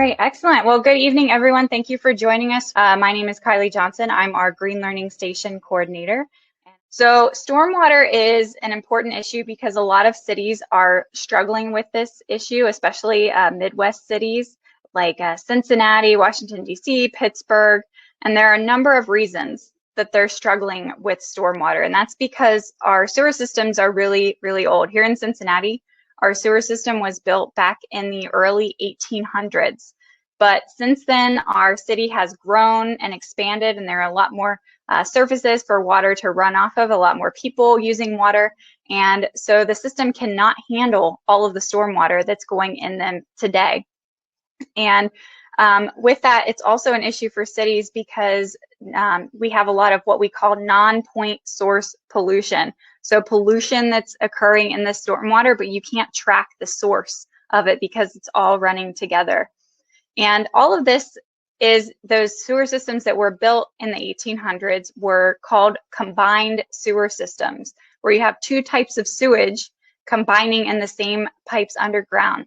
right, excellent. Well, good evening, everyone. Thank you for joining us. My name is Kylie Johnson. I'm our Green Learning Station coordinator. So stormwater is an important issue because a lot of cities are struggling with this issue, especially Midwest cities like Cincinnati, Washington, D.C., Pittsburgh. And there are a number of reasons that they're struggling with stormwater. And that's because our sewer systems are really, really old. Here in Cincinnati, our sewer system was built back in the early 1800s. But since then, our city has grown and expanded, and there are a lot more surfaces for water to run off of, a lot more people using water. And so the system cannot handle all of the stormwater that's going in them today. And with that, it's also an issue for cities because we have a lot of what we call non-point source pollution. So pollution that's occurring in the stormwater, but you can't track the source of it because it's all running together. And all of this is those sewer systems that were built in the 1800s were called combined sewer systems, where you have two types of sewage combining in the same pipes underground.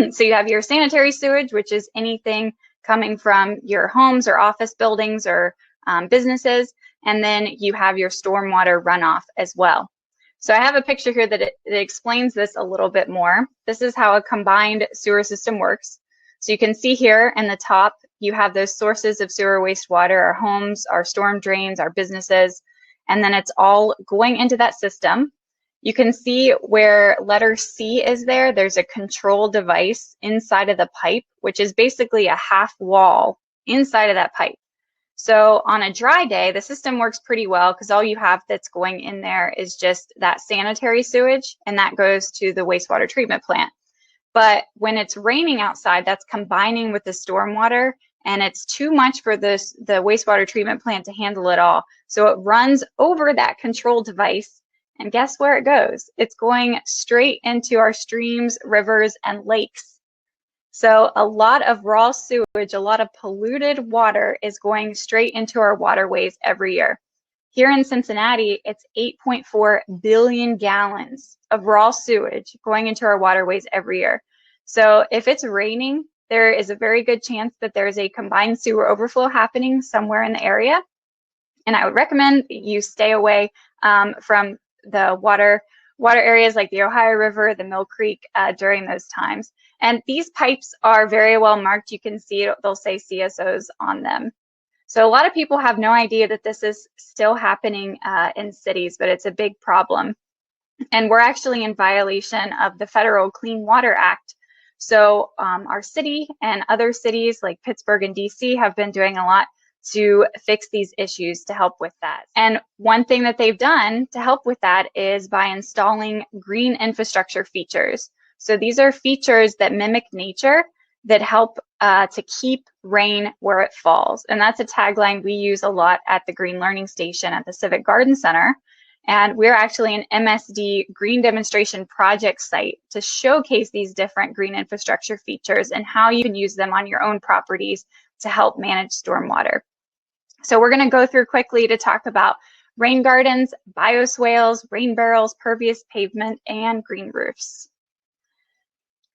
So you have your sanitary sewage, which is anything coming from your homes or office buildings or businesses, and then you have your stormwater runoff as well. So I have a picture here that explains this a little bit more. This is how a combined sewer system works. So you can see here in the top, you have those sources of sewer wastewater, our homes, our storm drains, our businesses, and then it's all going into that system. You can see where letter C is there, there's a control device inside of the pipe, which is basically a half wall inside of that pipe. So on a dry day, the system works pretty well because all you have that's going in there is just that sanitary sewage, and that goes to the wastewater treatment plant. But when it's raining outside, that's combining with the stormwater, and it's too much for the wastewater treatment plant to handle it all. So it runs over that control device, and guess where it goes? It's going straight into our streams, rivers, and lakes. So a lot of raw sewage, a lot of polluted water is going straight into our waterways every year. Here in Cincinnati, it's 8.4 billion gallons of raw sewage going into our waterways every year. So if it's raining, there is a very good chance that there's a combined sewer overflow happening somewhere in the area. And I would recommend you stay away from the water areas like the Ohio River, the Mill Creek during those times. And these pipes are very well marked. You can see they'll say CSOs on them. So a lot of people have no idea that this is still happening in cities, but it's a big problem. And we're actually in violation of the Federal Clean Water Act. So our city and other cities like Pittsburgh and DC have been doing a lot to fix these issues to help with that. And one thing that they've done to help with that is by installing green infrastructure features. So these are features that mimic nature that help to keep rain where it falls. And that's a tagline we use a lot at the Green Learning Station at the Civic Garden Center. And we're actually an MSD Green Demonstration Project site to showcase these different green infrastructure features and how you can use them on your own properties to help manage stormwater. So we're going to go through quickly to talk about rain gardens, bioswales, rain barrels, pervious pavement, and green roofs.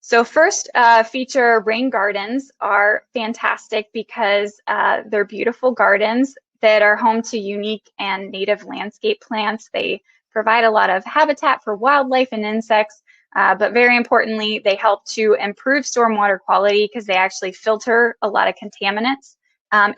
So first feature, rain gardens are fantastic because they're beautiful gardens that are home to unique and native landscape plants. They provide a lot of habitat for wildlife and insects, but very importantly, they help to improve stormwater quality because they actually filter a lot of contaminants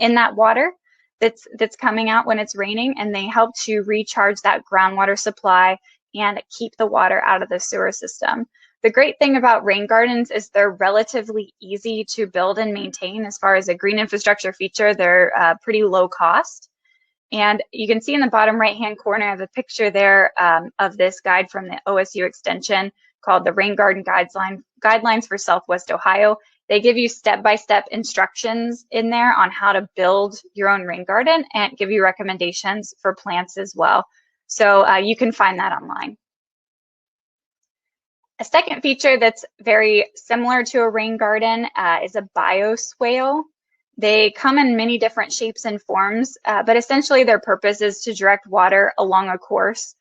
in that water that's coming out when it's raining, and they help to recharge that groundwater supply and keep the water out of the sewer system. The great thing about rain gardens is they're relatively easy to build and maintain. As far as a green infrastructure feature, they're pretty low cost. And you can see in the bottom right-hand corner of the picture there of this guide from the OSU Extension called the Rain Garden Guidelines for Southwest Ohio. They give you step-by-step instructions in there on how to build your own rain garden and give you recommendations for plants as well. So you can find that online. A second feature that's very similar to a rain garden is a bioswale. They come in many different shapes and forms, but essentially their purpose is to direct water along a course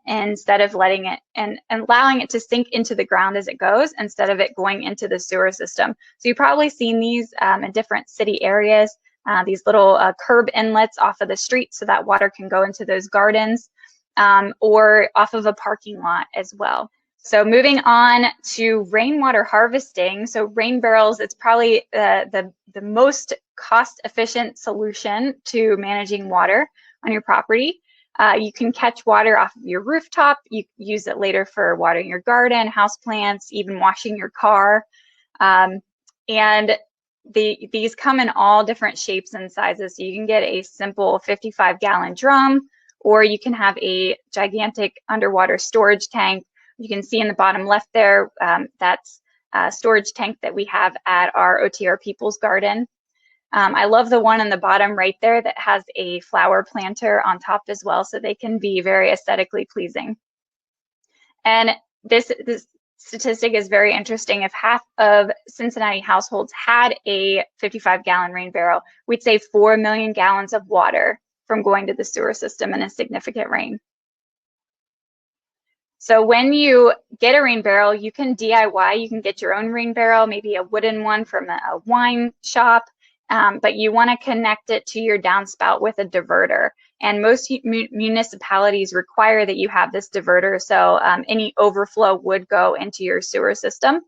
instead of letting it and allowing it to sink into the ground as it goes instead of it going into the sewer system. So you've probably seen these in different city areas, these little curb inlets off of the street so that water can go into those gardens or off of a parking lot as well. So moving on to rainwater harvesting. So rain barrels, it's probably the most cost-efficient solution to managing water on your property. You can catch water off of your rooftop. You use it later for watering your garden, houseplants, even washing your car. And these come in all different shapes and sizes. So you can get a simple 55-gallon drum, or you can have a gigantic underwater storage tank. You can see in the bottom left there, that's a storage tank that we have at our OTR People's Garden. I love the one on the bottom right there that has a flower planter on top as well, so they can be very aesthetically pleasing. And this statistic is very interesting. If half of Cincinnati households had a 55-gallon rain barrel, we'd save 4 million gallons of water from going to the sewer system in a significant rain. So when you get a rain barrel, you can DIY, you can get your own rain barrel, maybe a wooden one from a wine shop, but you want to connect it to your downspout with a diverter. And most municipalities require that you have this diverter, so any overflow would go into your sewer system.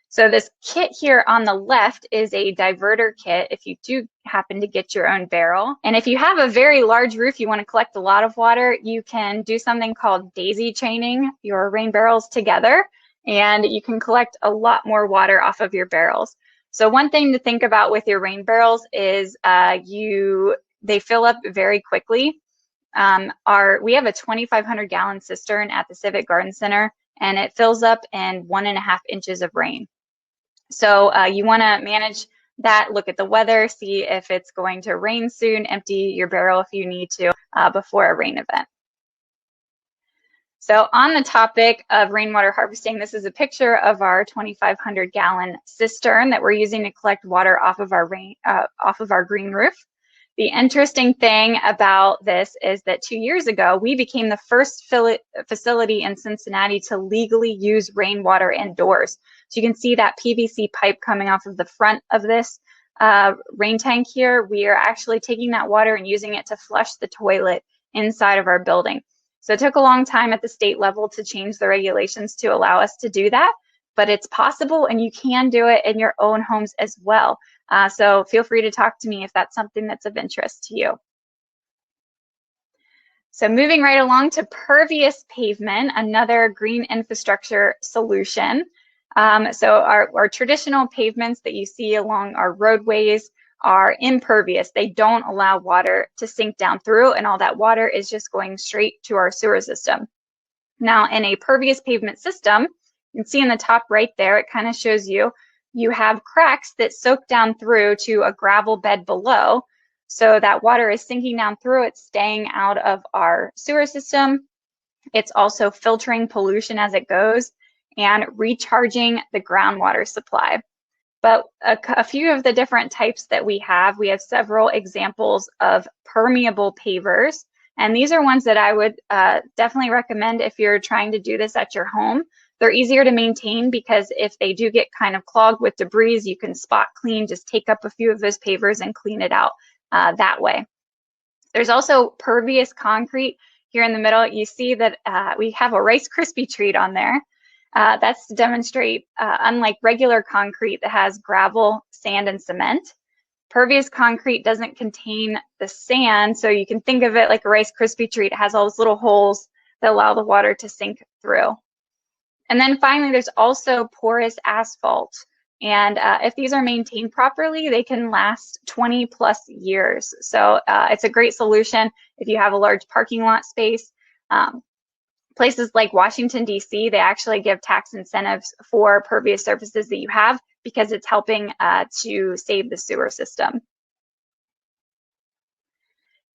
So this kit here on the left is a diverter kit if you do happen to get your own barrel. And if you have a very large roof, you want to collect a lot of water, you can do something called daisy chaining your rain barrels together, and you can collect a lot more water off of your barrels. So one thing to think about with your rain barrels is they fill up very quickly. We have a 2,500 gallon cistern at the Civic Garden Center, and it fills up in 1.5 inches of rain. So you want to manage that, look at the weather, see if it's going to rain soon, empty your barrel if you need to before a rain event. So on the topic of rainwater harvesting, this is a picture of our 2,500 gallon cistern that we're using to collect water off of our green roof. The interesting thing about this is that 2 years ago, we became the first facility in Cincinnati to legally use rainwater indoors. So you can see that PVC pipe coming off of the front of this rain tank here. We are actually taking that water and using it to flush the toilet inside of our building. So it took a long time at the state level to change the regulations to allow us to do that, but it's possible and you can do it in your own homes as well. So feel free to talk to me if that's something that's of interest to you. So moving right along to pervious pavement, another green infrastructure solution. So our traditional pavements that you see along our roadways are impervious. They don't allow water to sink down through, and all that water is just going straight to our sewer system. Now, in a pervious pavement system, you can see in the top right there, it kind of shows you have cracks that soak down through to a gravel bed below. So that water is sinking down through, it's staying out of our sewer system. It's also filtering pollution as it goes and recharging the groundwater supply. But a few of the different types that we have several examples of permeable pavers. And these are ones that I would definitely recommend if you're trying to do this at your home. They're easier to maintain because if they do get kind of clogged with debris, you can spot clean, just take up a few of those pavers and clean it out that way. There's also pervious concrete here in the middle. You see that we have a Rice Krispie treat on there. That's to demonstrate, unlike regular concrete that has gravel, sand, and cement, pervious concrete doesn't contain the sand, so you can think of it like a Rice Krispie treat. It has all those little holes that allow the water to sink through. And then finally, there's also porous asphalt. And if these are maintained properly, they can last 20+ years. So it's a great solution if you have a large parking lot space. Places like Washington, D.C., they actually give tax incentives for pervious surfaces that you have because it's helping to save the sewer system.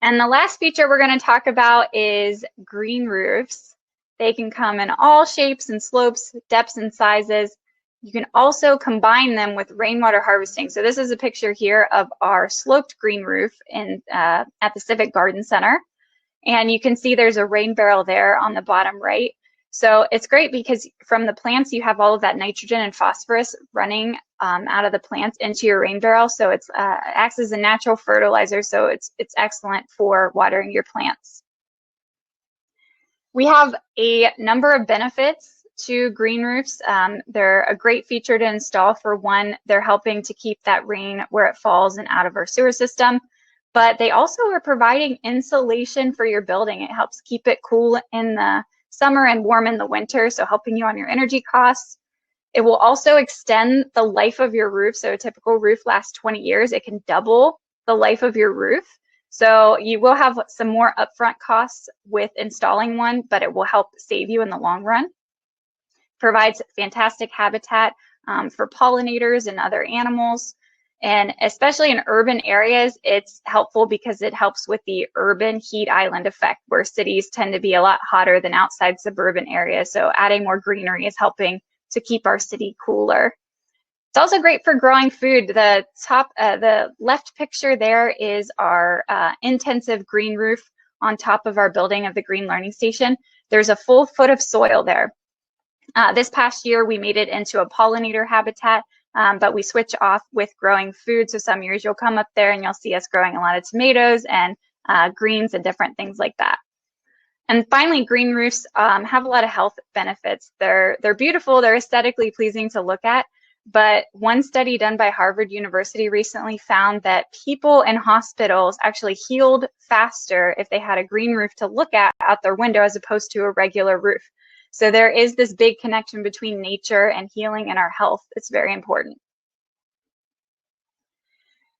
And the last feature we're going to talk about is green roofs. They can come in all shapes and slopes, depths and sizes. You can also combine them with rainwater harvesting. So this is a picture here of our sloped green roof at the Civic Garden Center. And you can see there's a rain barrel there on the bottom right. So it's great because from the plants, you have all of that nitrogen and phosphorus running out of the plants into your rain barrel. So it acts as a natural fertilizer. So it's excellent for watering your plants. We have a number of benefits to green roofs. They're a great feature to install. For one, they're helping to keep that rain where it falls and out of our sewer system. But they also are providing insulation for your building. It helps keep it cool in the summer and warm in the winter, so helping you on your energy costs. It will also extend the life of your roof. So a typical roof lasts 20 years. It can double the life of your roof. So you will have some more upfront costs with installing one, but it will help save you in the long run. Provides fantastic habitat for pollinators and other animals. And especially in urban areas, it's helpful because it helps with the urban heat island effect, where cities tend to be a lot hotter than outside suburban areas. So adding more greenery is helping to keep our city cooler. It's also great for growing food. The left picture there is our intensive green roof on top of our building of the Green Learning Station. There's a full foot of soil there. This past year, we made it into a pollinator habitat, but we switch off with growing food. So some years you'll come up there and you'll see us growing a lot of tomatoes and greens and different things like that. And finally, green roofs have a lot of health benefits. They're beautiful, they're aesthetically pleasing to look at, but one study done by Harvard University recently found that people in hospitals actually healed faster if they had a green roof to look at out their window as opposed to a regular roof. So there is this big connection between nature and healing and our health. It's very important.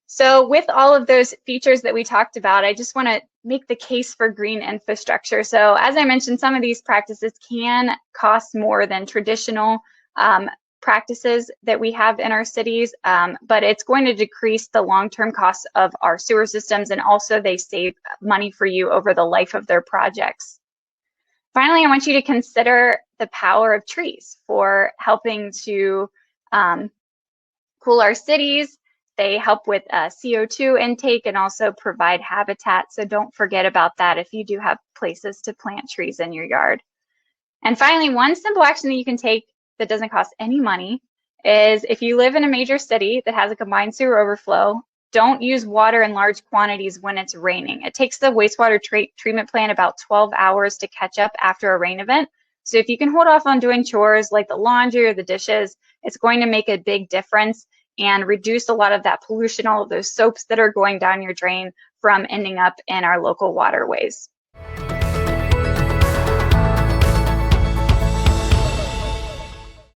So with all of those features that we talked about, I just want to make the case for green infrastructure. So as I mentioned, some of these practices can cost more than traditional practices that we have in our cities, but it's going to decrease the long-term costs of our sewer systems, and also they save money for you over the life of their projects. Finally, I want you to consider the power of trees for helping to cool our cities. They help with CO2 intake and also provide habitat. So don't forget about that if you do have places to plant trees in your yard. And finally, one simple action that you can take that doesn't cost any money is if you live in a major city that has a combined sewer overflow, don't use water in large quantities when it's raining. It takes the wastewater treatment plant about 12 hours to catch up after a rain event. So if you can hold off on doing chores like the laundry or the dishes, it's going to make a big difference and reduce a lot of that pollution, all of those soaps that are going down your drain from ending up in our local waterways.